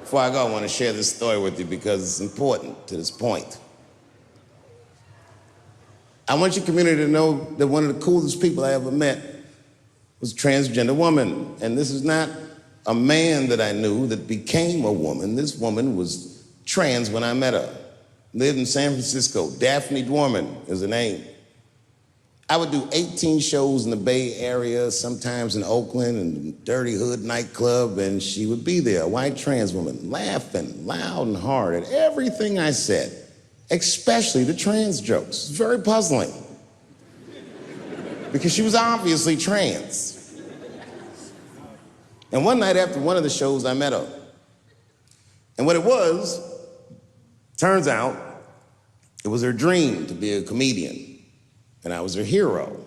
Before I go, I want to share this story with you because it's important to this point. I want your community to know that one of the coolest people I ever met was a transgender woman. And this is not a man that I knew that became a woman. This woman was trans when I met her. Lived in San Francisco. Daphne Dorman is her name. I would do 18 shows in the Bay Area, sometimes in Oakland and Dirty Hood nightclub, and she would be there, a white trans woman, laughing loud and hard at everything I said, especially the trans jokes. It's very puzzling because she was obviously trans. And one night after one of the shows, I met her. And what it was, turns out, it was her dream to be a comedian. And I was her hero.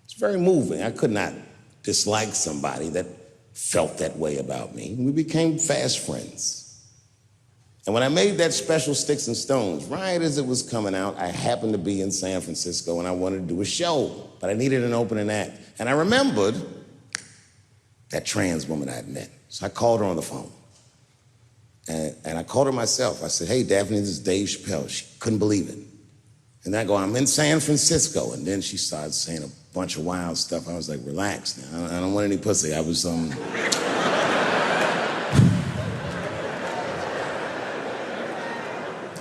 It's very moving. I could not dislike somebody that felt that way about me. We became fast friends. And when I made that special Sticks and Stones, right as it was coming out, I happened to be in San Francisco and I wanted to do a show, but I needed an opening act. And I remembered that trans woman I had met. So I called her on the phone. And I called her myself. I said, "Hey, Daphne, this is Dave Chappelle." She couldn't believe it. And I go, "I'm in San Francisco." And then she started saying a bunch of wild stuff. I was like, "Relax now, I don't want any pussy." I was, I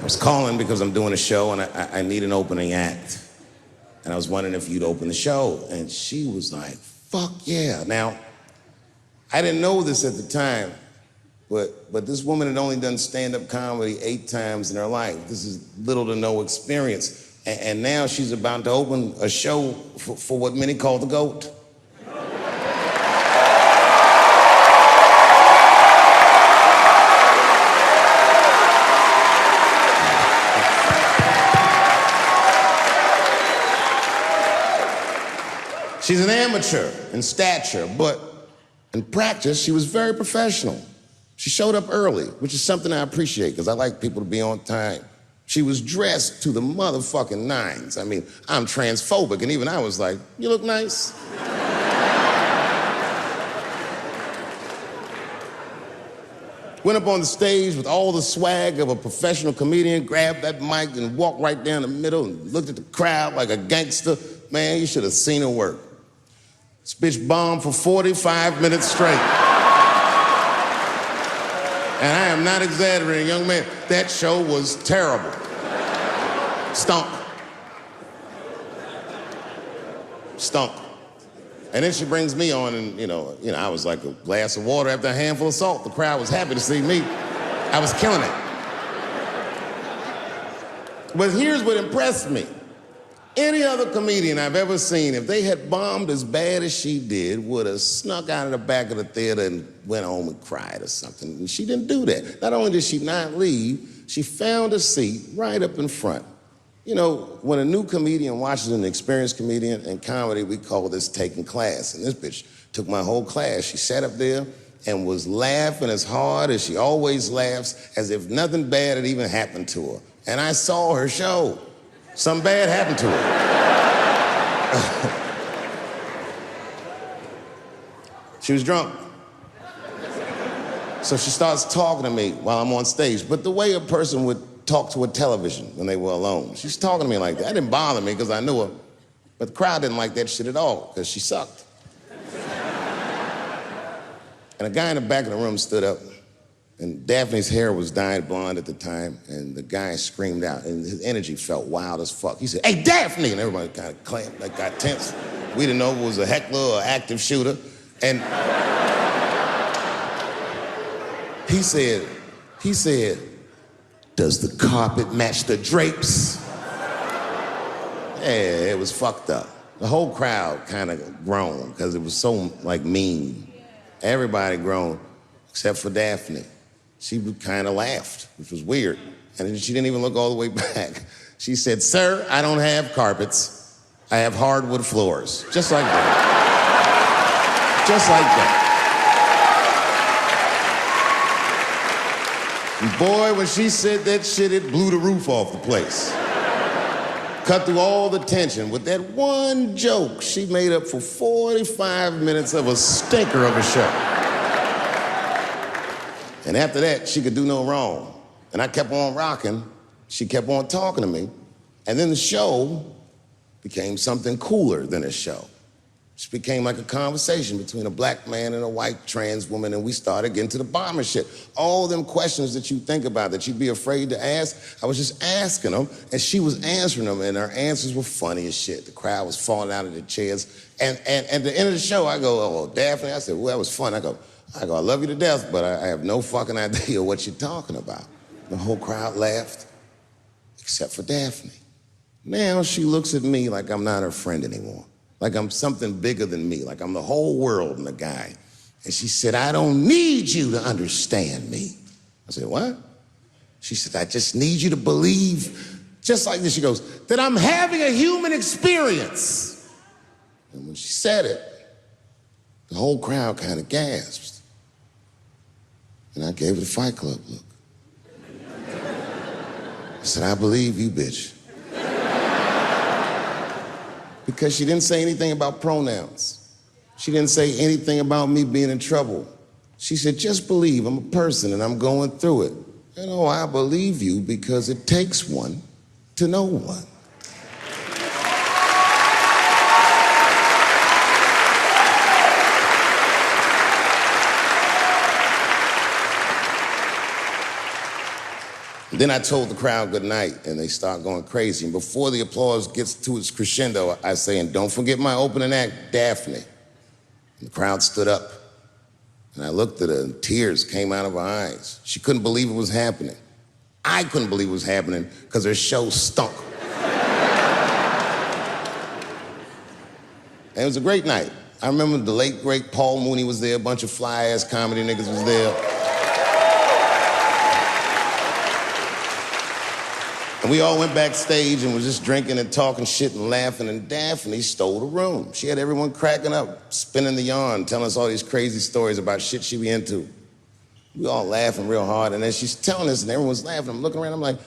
was calling because I'm doing a show and I need an opening act. And I was wondering if you'd open the show. And she was like, "Fuck yeah." Now, I didn't know this at the time, but this woman had only done stand-up comedy 8 times in her life. This is little to no experience. And now she's about to open a show for what many call the GOAT. She's an amateur in stature, but in practice, she was very professional. She showed up early, which is something I appreciate because I like people to be on time. She was dressed to the motherfucking nines. I mean, I'm transphobic, and even I was like, "You look nice." Went up on the stage with all the swag of a professional comedian, grabbed that mic and walked right down the middle and looked at the crowd like a gangster. Man, you should have seen her work. This bitch bombed for 45 minutes straight. And I am not exaggerating, young man. That show was terrible. Stunk. Stunk. And then she brings me on and, you know, I was like a glass of water after a handful of salt. The crowd was happy to see me. I was killing it. But here's what impressed me. Any other comedian I've ever seen, if they had bombed as bad as she did, would have snuck out of the back of the theater and went home and cried or something. And she didn't do that. Not only did she not leave, she found a seat right up in front. You know, when a new comedian watches an experienced comedian in comedy, we call this taking class. And this bitch took my whole class. She sat up there and was laughing as hard as she always laughs, as if nothing bad had even happened to her. And I saw her show. Something bad happened to her. She was drunk. So she starts talking to me while I'm on stage, but the way a person would talk to a television when they were alone. She's talking to me like that. That didn't bother me because I knew her, but the crowd didn't like that shit at all because she sucked. And a guy in the back of the room stood up, and Daphne's hair was dyed blonde at the time, and the guy screamed out, and his energy felt wild as fuck. He said, "Hey, Daphne!" And everybody kind of clamped, like got tense. We didn't know if it was a heckler or an active shooter. And he said, "Does the carpet match the drapes?" Yeah, it was fucked up. The whole crowd kind of groaned because it was so, like, mean. Everybody groaned, except for Daphne. She kind of laughed, which was weird. And she didn't even look all the way back. She said, "Sir, I don't have carpets. I have hardwood floors." Just like that. Just like that. And boy, when she said that shit, it blew the roof off the place. Cut through all the tension. With that one joke, she made up for 45 minutes of a stinker of a show. And after that, she could do no wrong. And I kept on rocking. She kept on talking to me. And then the show became something cooler than a show. It became like a conversation between a black man and a white trans woman, and we started getting to the bottom of shit. All them questions that you think about that you'd be afraid to ask, I was just asking them, and she was answering them, and her answers were funny as shit. The crowd was falling out of their chairs. And at the end of the show, I go, oh, Daphne, I said, well, that was fun. I go, I love you to death, but I have no fucking idea what you're talking about. The whole crowd laughed, except for Daphne. Now she looks at me like I'm not her friend anymore. Like I'm something bigger than me, like I'm the whole world and the guy. And she said, I don't need you to understand me. I said, what? She said, I just need you to believe, just like this, she goes, that I'm having a human experience. And when she said it, the whole crowd kind of gasped. And I gave it a Fight Club look. I said, I believe you, bitch. Because she didn't say anything about pronouns. She didn't say anything about me being in trouble. She said, just believe I'm a person and I'm going through it. And oh, I believe you because it takes one to know one. Then I told the crowd good night, and they start going crazy. And before the applause gets to its crescendo, I say, and don't forget my opening act, Daphne. And the crowd stood up, and I looked at her, and tears came out of her eyes. She couldn't believe it was happening. I couldn't believe it was happening because her show stunk. And it was a great night. I remember the late, great Paul Mooney was there, a bunch of fly-ass comedy niggas was there. And we all went backstage and was just drinking and talking shit and laughing, and Daphne stole the room. She had everyone cracking up, spinning the yarn, telling us all these crazy stories about shit she be into. We all laughing real hard, and as she's telling us and everyone's laughing, I'm looking around, I'm like,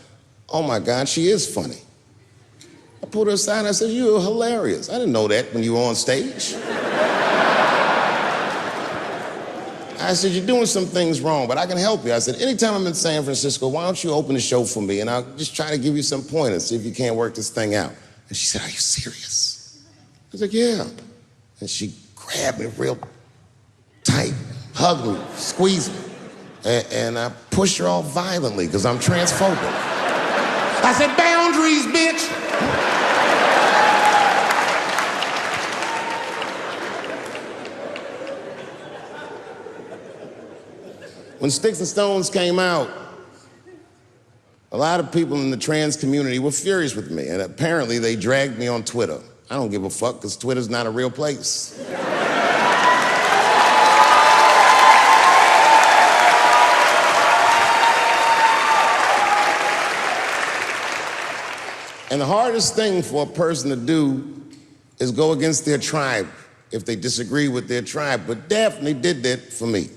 oh my God, she is funny. I pulled her aside and I said, you're hilarious. I didn't know that when you were on stage. I said, you're doing some things wrong, but I can help you. I said, anytime I'm in San Francisco, why don't you open the show for me, and I'll just try to give you some pointers, see if you can't work this thing out. And she said, are you serious? I was like, yeah. And she grabbed me real tight, hugged me, squeezed me, and I pushed her all violently because I'm transphobic. I said, boundaries, bitch! When Sticks and Stones came out, a lot of people in the trans community were furious with me, and apparently they dragged me on Twitter. I don't give a fuck, because Twitter's not a real place. And the hardest thing for a person to do is go against their tribe if they disagree with their tribe, but Daphne did that for me.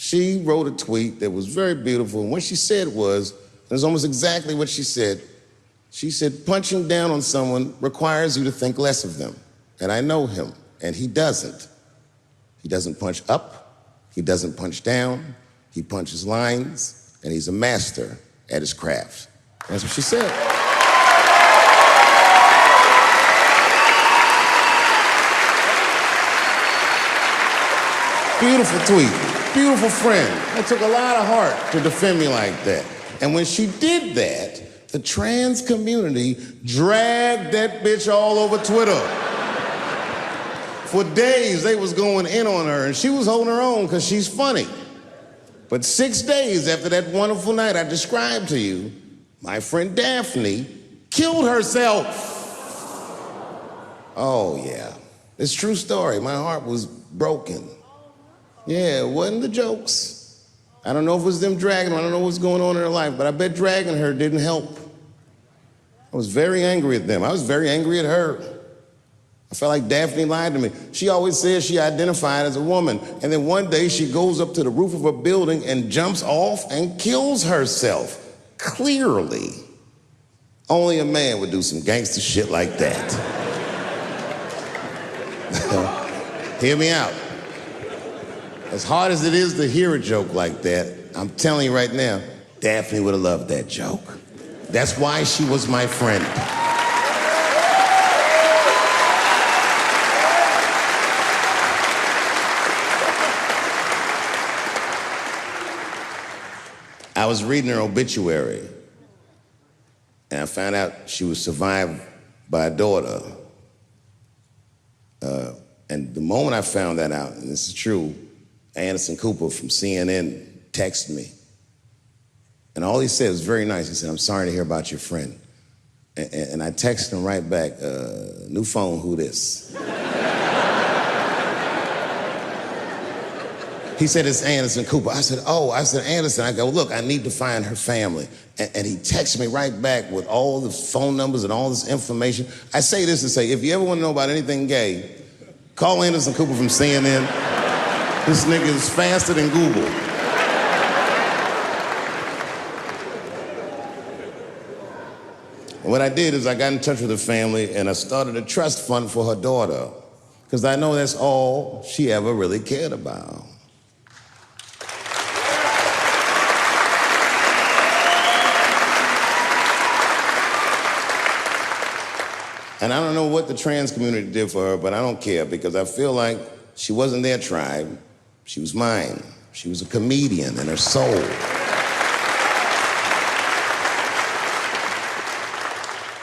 She wrote a tweet that was very beautiful, and what she said was, it was almost exactly what she said. She said, punching down on someone requires you to think less of them. And I know him, and he doesn't. He doesn't punch up, he doesn't punch down, he punches lines, and he's a master at his craft. That's what she said. Beautiful tweet. Beautiful friend. It took a lot of heart to defend me like that. And when she did that, the trans community dragged that bitch all over Twitter. For days, they was going in on her, and she was holding her own because she's funny. But 6 days after that wonderful night I described to you, my friend Daphne killed herself. Oh, yeah. It's a true story. My heart was broken. Yeah, it wasn't the jokes. I don't know if it was them dragging her. I don't know what's going on in her life, but I bet dragging her didn't help. I was very angry at them. I was very angry at her. I felt like Daphne lied to me. She always said she identified as a woman, and then one day she goes up to the roof of a building and jumps off and kills herself. Clearly, only a man would do some gangster shit like that. Hear me out. As hard as it is to hear a joke like that, I'm telling you right now, Daphne would have loved that joke. That's why she was my friend. I was reading her obituary, and I found out she was survived by a daughter. And the moment I found that out, and this is true, Anderson Cooper from CNN texted me. And all he said was very nice. He said, "I'm sorry to hear about your friend." And I texted him right back, "New phone, who this?" He said, "It's Anderson Cooper." I said, "Oh," I said, "Anderson." I go, "Look, I need to find her family." And he texted me right back with all the phone numbers and all this information. I say this to say, if you ever want to know about anything gay, call Anderson Cooper from CNN. This nigga is faster than Google. And what I did is I got in touch with her family and I started a trust fund for her daughter, because I know that's all she ever really cared about. And I don't know what the trans community did for her, but I don't care, because I feel like she wasn't their tribe, she was mine. She was a comedian in her soul.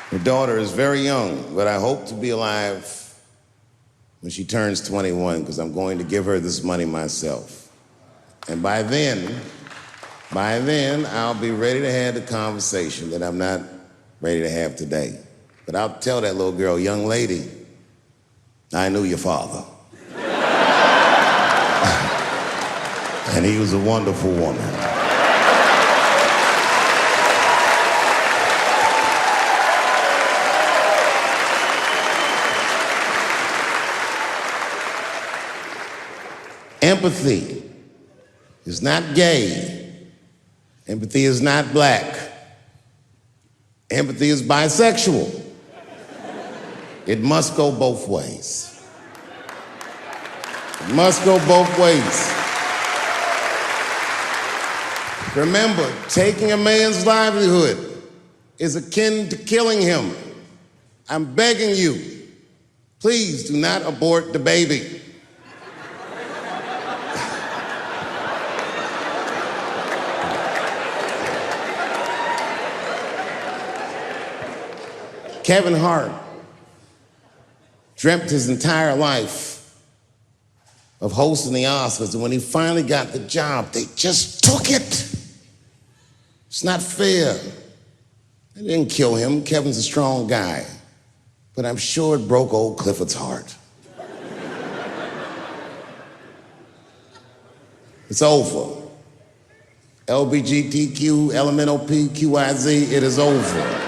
Her daughter is very young, but I hope to be alive when she turns 21, because I'm going to give her this money myself. And by then, I'll be ready to have the conversation that I'm not ready to have today. But I'll tell that little girl, "Young lady, I knew your father. And he was a wonderful woman." Empathy is not gay. Empathy is not black. Empathy is bisexual. It must go both ways. It must go both ways. Remember, taking a man's livelihood is akin to killing him. I'm begging you, please do not abort the baby. Kevin Hart dreamt his entire life of hosting the Oscars, and when he finally got the job, they just took it. It's not fair. They didn't kill him. Kevin's a strong guy. But I'm sure it broke old Clifford's heart. It's over. LBGTQ, LMNOP, QIZ, it is over.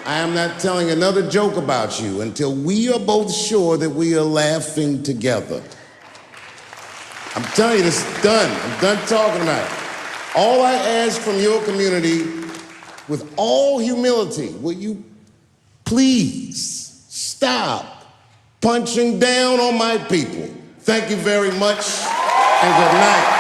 I am not telling another joke about you until we are both sure that we are laughing together. I'm telling you, this is done. I'm done talking about it. All I ask from your community, with all humility, will you please stop punching down on my people? Thank you very much, and good night.